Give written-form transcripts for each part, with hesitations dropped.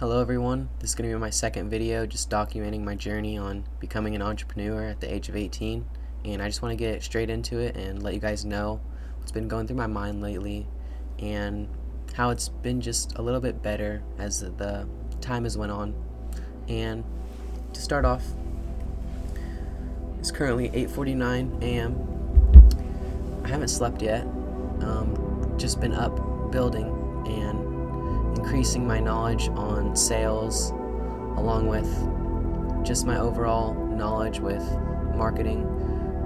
Hello everyone, this is going to be my second video just documenting my journey on becoming an entrepreneur at the age of 18, and I just want to get straight into it and let you guys know what's been going through my mind lately and how it's been just a little bit better as the time has went on. And to start off, it's currently 8:49 a.m. I haven't slept yet, just been up building and increasing my knowledge on sales, along with just my overall knowledge with marketing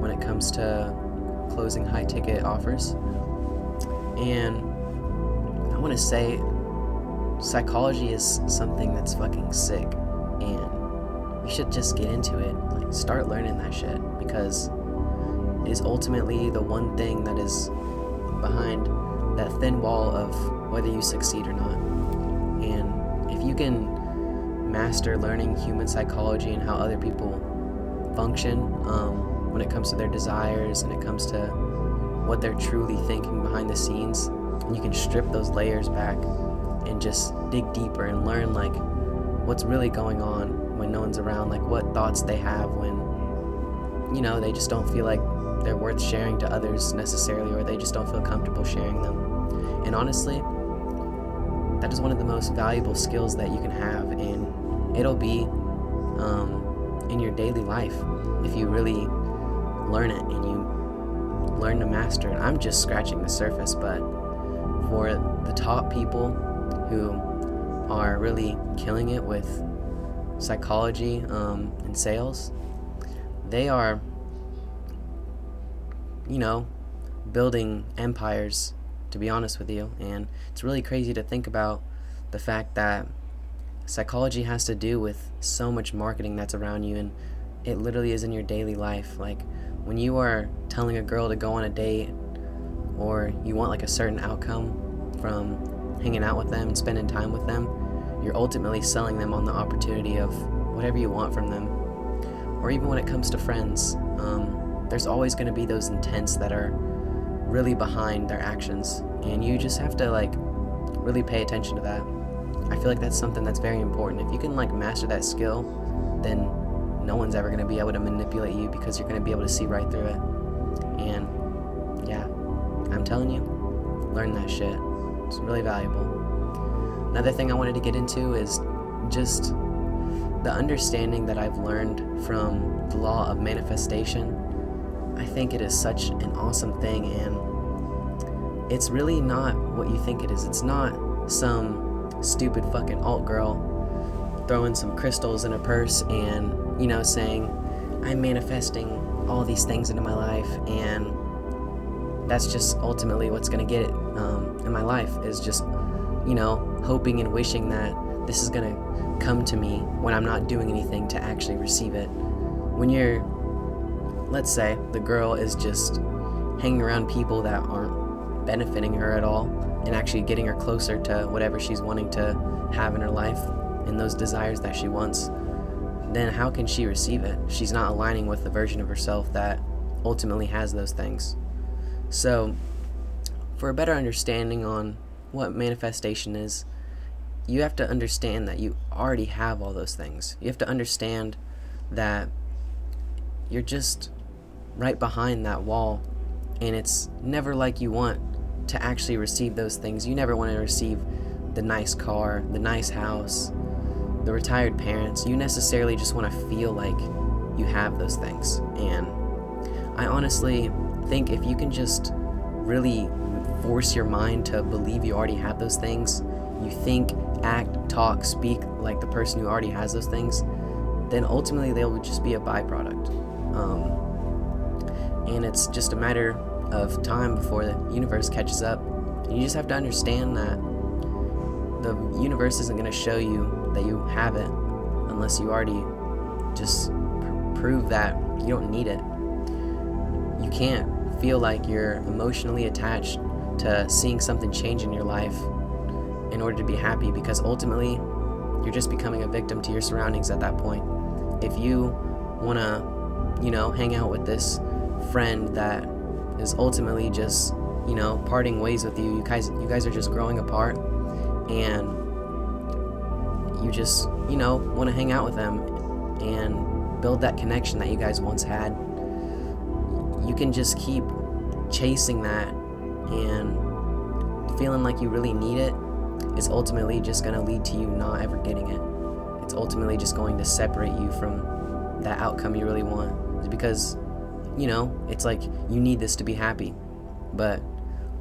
when it comes to closing high ticket offers. And I want to say psychology is something that's fucking sick, and you should just get into it. Like, start learning that shit, because it is ultimately the one thing that is behind that thin wall of whether you succeed or not. And if you can master learning human psychology and how other people function when it comes to their desires and it comes to what they're truly thinking behind the scenes, and you can strip those layers back and just dig deeper and learn like what's really going on when no one's around, like what thoughts they have when they just don't feel like they're worth sharing to others necessarily, or they just don't feel comfortable sharing them. And honestly, that is one of the most valuable skills that you can have, and it'll be in your daily life if you really learn it and you learn to master it. I'm just scratching the surface, but for the top people who are really killing it with psychology and sales, they are building empires, to be honest with you. And it's really crazy to think about the fact that psychology has to do with so much marketing that's around you, and it literally is in your daily life. Like when you are telling a girl to go on a date, or you want like a certain outcome from hanging out with them and spending time with them, you're ultimately selling them on the opportunity of whatever you want from them. Or even when it comes to friends, there's always going to be those intents that are really behind their actions, and you just have to really pay attention to that. I feel like that's something that's very important. If you can master that skill, then no one's ever going to be able to manipulate you, because you're going to be able to see right through it. And yeah, I'm telling you, learn that shit. It's really valuable. Another thing I wanted to get into is just the understanding that I've learned from the law of manifestation. I think it is such an awesome thing, and it's really not what you think it is. It's not some stupid fucking alt girl throwing some crystals in her purse and saying, I'm manifesting all these things into my life, and that's just ultimately what's going to get it in my life, is just hoping and wishing that this is going to come to me when I'm not doing anything to actually receive it. When let's say the girl is just hanging around people that aren't benefiting her at all and actually getting her closer to whatever she's wanting to have in her life and those desires that she wants, then how can she receive it? She's not aligning with the version of herself that ultimately has those things. So for a better understanding on what manifestation is, you have to understand that you already have all those things. You have to understand that you're just right behind that wall, and it's never like you want to actually receive those things. You never want to receive the nice car, the nice house, the retired parents. You necessarily just want to feel like you have those things. And I honestly think if you can just really force your mind to believe you already have those things, you think, act, talk, speak like the person who already has those things, then ultimately they will just be a byproduct. And it's just a matter of time before the universe catches up. And you just have to understand that the universe isn't going to show you that you have it unless you already just prove that you don't need it. You can't feel like you're emotionally attached to seeing something change in your life in order to be happy, because ultimately you're just becoming a victim to your surroundings at that point. If you want to hang out with this friend that is ultimately just parting ways with you, you guys are just growing apart, and you just, want to hang out with them and build that connection that you guys once had. You can just keep chasing that, and feeling like you really need it is ultimately just going to lead to you not ever getting it. It's ultimately just going to separate you from that outcome you really want. It's because, it's like you need this to be happy. But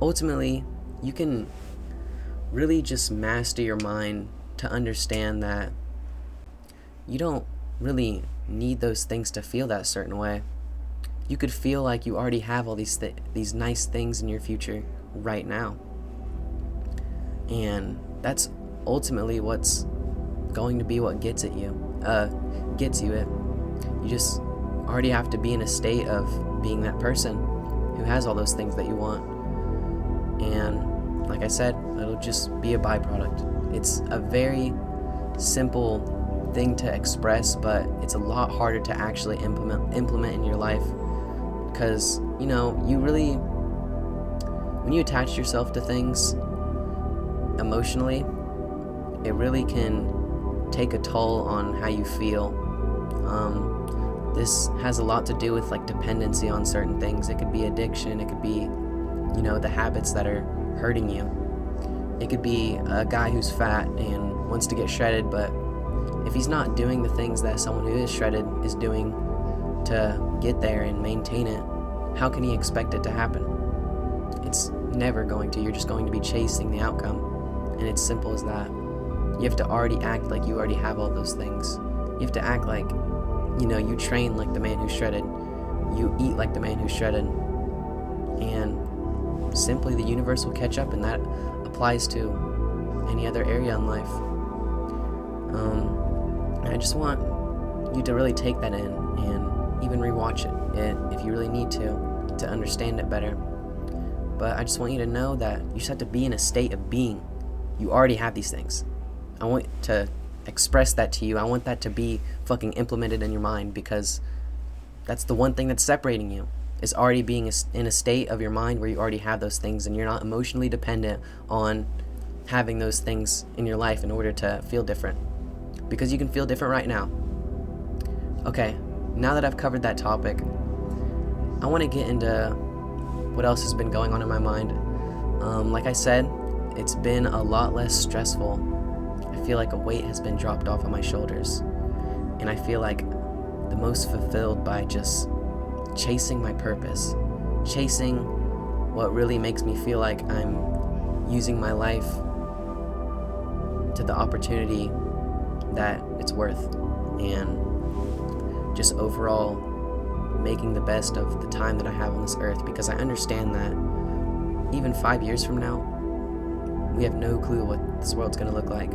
ultimately, you can really just master your mind to understand that you don't really need those things to feel that certain way. You could feel like you already have all these nice things in your future right now. And that's ultimately what's going to be what gets you it. You just already have to be in a state of being that person who has all those things that you want. And like I said, it'll just be a byproduct. It's a very simple thing to express, but it's a lot harder to actually implement in your life, because you really, when you attach yourself to things emotionally, it really can take a toll on how you feel. This has a lot to do with dependency on certain things. It could be addiction, it could be the habits that are hurting you. It could be a guy who's fat and wants to get shredded, but if he's not doing the things that someone who is shredded is doing to get there and maintain it, how can he expect it to happen? It's never going to. You're just going to be chasing the outcome, and it's simple as that. You have to already act like you already have all those things. You have to act like, you train like the man who's shredded, you eat like the man who's shredded, and simply the universe will catch up, and that applies to any other area in life. I just want you to really take that in and even rewatch it if you really need to understand it better. But I just want you to know that you just have to be in a state of being. You already have these things. I want to express that to you. I want that to be fucking implemented in your mind, because that's the one thing that's separating you, is already being in a state of your mind where you already have those things, and you're not emotionally dependent on having those things in your life in order to feel different, because you can feel different right now. Okay, now that I've covered that topic, I want to get into what else has been going on in my mind. Like I said, it's been a lot less stressful. I feel like a weight has been dropped off of my shoulders, and I feel like the most fulfilled by just chasing my purpose, chasing what really makes me feel like I'm using my life to the opportunity that it's worth, and just overall making the best of the time that I have on this earth, because I understand that even 5 years from now, we have no clue what this world's going to look like.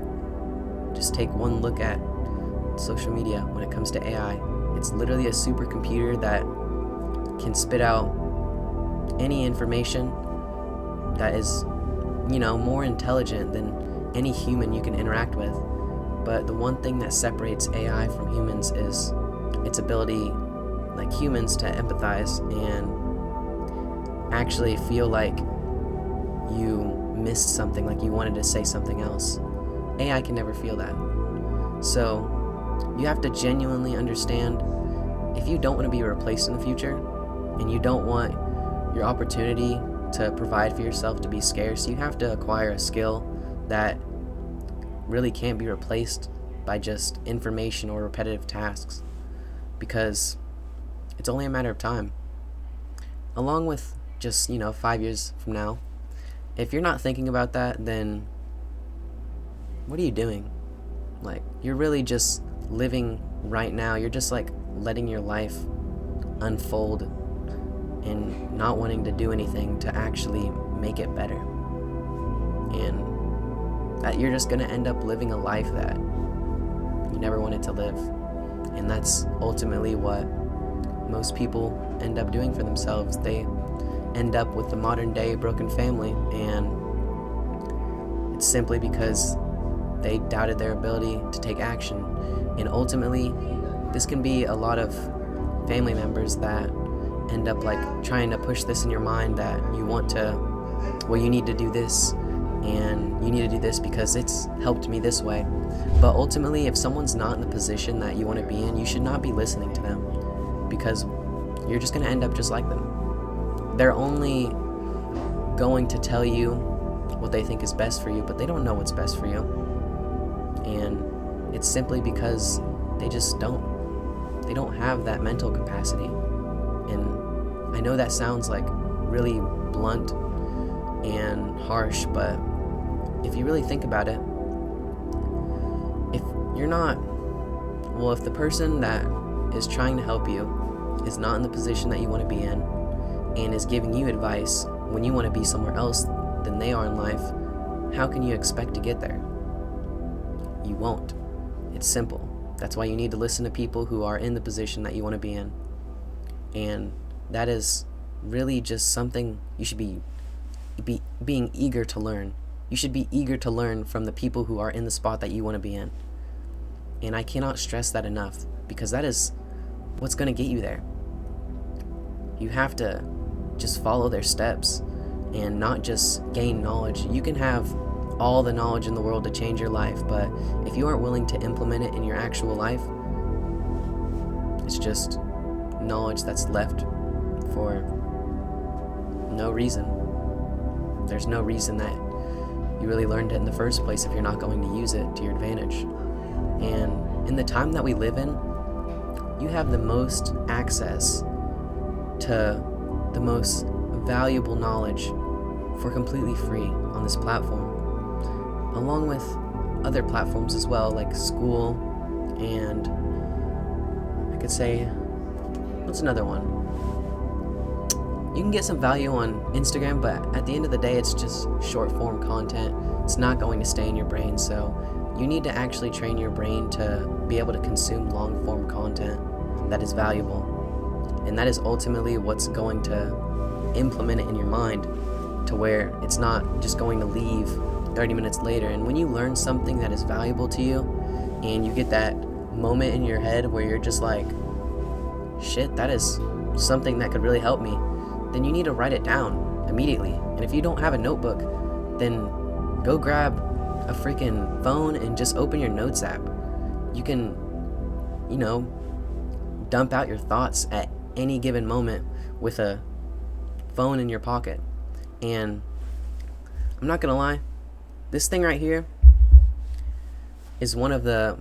Just take one look at social media when it comes to AI. It's literally a supercomputer that can spit out any information that is, more intelligent than any human you can interact with. But the one thing that separates AI from humans is its ability, like humans, to empathize and actually feel like you missed something, like you wanted to say something else. AI can never feel that. So you have to genuinely understand, if you don't want to be replaced in the future, and you don't want your opportunity to provide for yourself to be scarce, you have to acquire a skill that really can't be replaced by just information or repetitive tasks, because it's only a matter of time. Along with just, 5 years from now, if you're not thinking about that, then what are you doing? You're really just living right now. You're just letting your life unfold and not wanting to do anything to actually make it better. And that you're just going to end up living a life that you never wanted to live. And that's ultimately what most people end up doing for themselves. They end up with the modern day broken family, and it's simply because they doubted their ability to take action. And ultimately, this can be a lot of family members that end up trying to push this in your mind that you want to, well, you need to do this, and you need to do this because it's helped me this way. But ultimately, if someone's not in the position that you want to be in, you should not be listening to them, because you're just going to end up just like them. They're only going to tell you what they think is best for you, but they don't know what's best for you. And it's simply because they just they don't have that mental capacity. And I know that sounds like really blunt and harsh, but if you really think about it, if the person that is trying to help you is not in the position that you want to be in and is giving you advice when you want to be somewhere else than they are in life, how can you expect to get there? You won't. It's simple. That's why you need to listen to people who are in the position that you want to be in. And that is really just something you should be being eager to learn. You should be eager to learn from the people who are in the spot that you want to be in. And I cannot stress that enough, because that is what's going to get you there. You have to just follow their steps and not just gain knowledge. You can have all the knowledge in the world to change your life, but if you aren't willing to implement it in your actual life, it's just knowledge that's left for no reason. There's no reason that you really learned it in the first place if you're not going to use it to your advantage. And in the time that we live in, you have the most access to the most valuable knowledge for completely free on this platform, along with other platforms as well, like school, and I could say, what's another one? You can get some value on Instagram, but at the end of the day, it's just short form content. It's not going to stay in your brain, so you need to actually train your brain to be able to consume long form content that is valuable. And that is ultimately what's going to implement it in your mind to where it's not just going to leave 30 minutes later. And when you learn something that is valuable to you and you get that moment in your head where you're just like, shit, that is something that could really help me, then you need to write it down immediately. And if you don't have a notebook, then go grab a freaking phone and just open your notes app. You can, dump out your thoughts at any given moment with a phone in your pocket. And I'm not gonna lie, this thing right here is one of the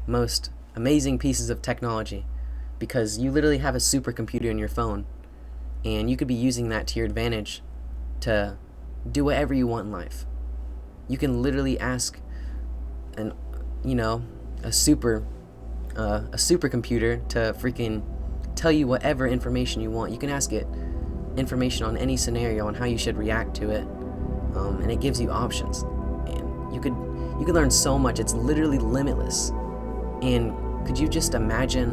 most amazing pieces of technology, because you literally have a supercomputer in your phone, and you could be using that to your advantage to do whatever you want in life. You can literally ask a supercomputer to freaking tell you whatever information you want. You can ask it information on any scenario on how you should react to it, and it gives you options. And you could learn so much. It's literally limitless. And could you just imagine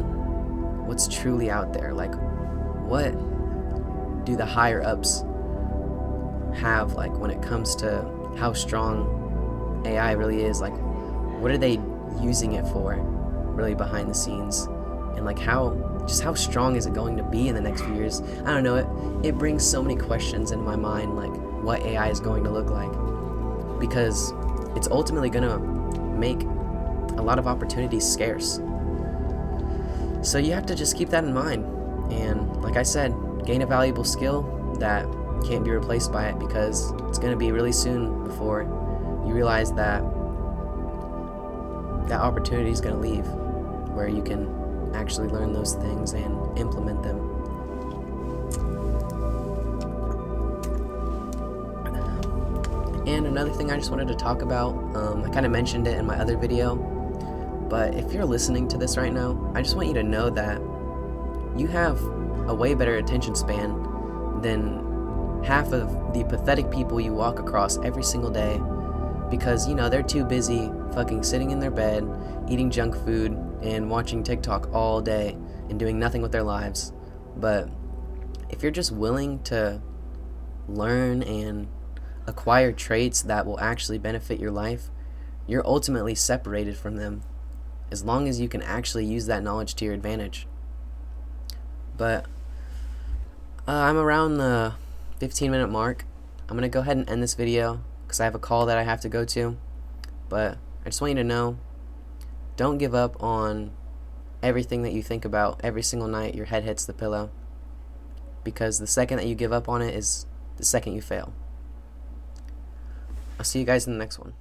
what's truly out there? Like, what do the higher ups have, like, when it comes to how strong AI really is? Like, what are they using it for really behind the scenes? And like, how strong is it going to be in the next few years? I don't know, it brings so many questions into my mind, like what AI is going to look like, because it's ultimately going to make a lot of opportunities scarce. So you have to just keep that in mind, and like I said, gain a valuable skill that can't be replaced by it, because it's going to be really soon before you realize that opportunity is going to leave, where you can actually learn those things and implement them. And another thing I just wanted to talk about, I kind of mentioned it in my other video, but if you're listening to this right now, I just want you to know that you have a way better attention span than half of the pathetic people you walk across every single day, because they're too busy fucking sitting in their bed, eating junk food, and watching TikTok all day and doing nothing with their lives. But if you're just willing to learn and acquire traits that will actually benefit your life, you're ultimately separated from them, as long as you can actually use that knowledge to your advantage. But I'm around the 15-minute mark. I'm going to go ahead and end this video. because I have a call that I have to go to. But I just want you to know, don't give up on everything that you think about every single night your head hits the pillow, because the second that you give up on it is the second you fail. I'll see you guys in the next one.